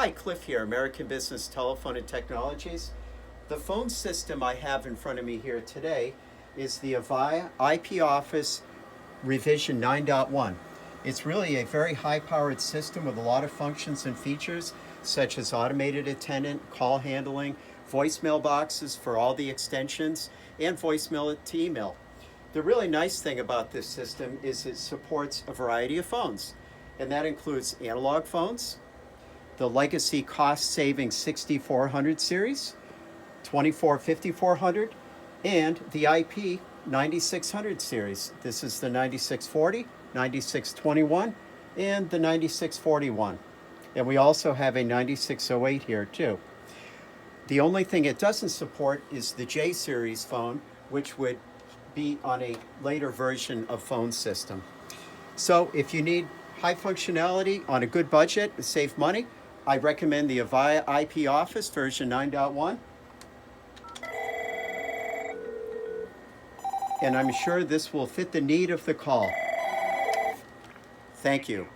Hi, Cliff here, American Business Telephone and Technologies. The phone system I have in front of me here today is the Avaya IP Office revision 9.1. It's really a very high-powered system with a lot of functions and features such as automated attendant, call handling, voicemail boxes for all the extensions, and voicemail to email. The really nice thing about this system is it supports a variety of phones, and that includes analog phones, the legacy cost-saving 6400 series, 5400, and the IP 9600 series. This is the 9640, 9621, and the 9641. And we also have a 9608 here too. The only thing it doesn't support is the J series phone, which would be on a later version of phone system. So if you need high functionality on a good budget and save money, I recommend the Avaya IP Office version 9.1. And I'm sure this will fit the need of the call. Thank you.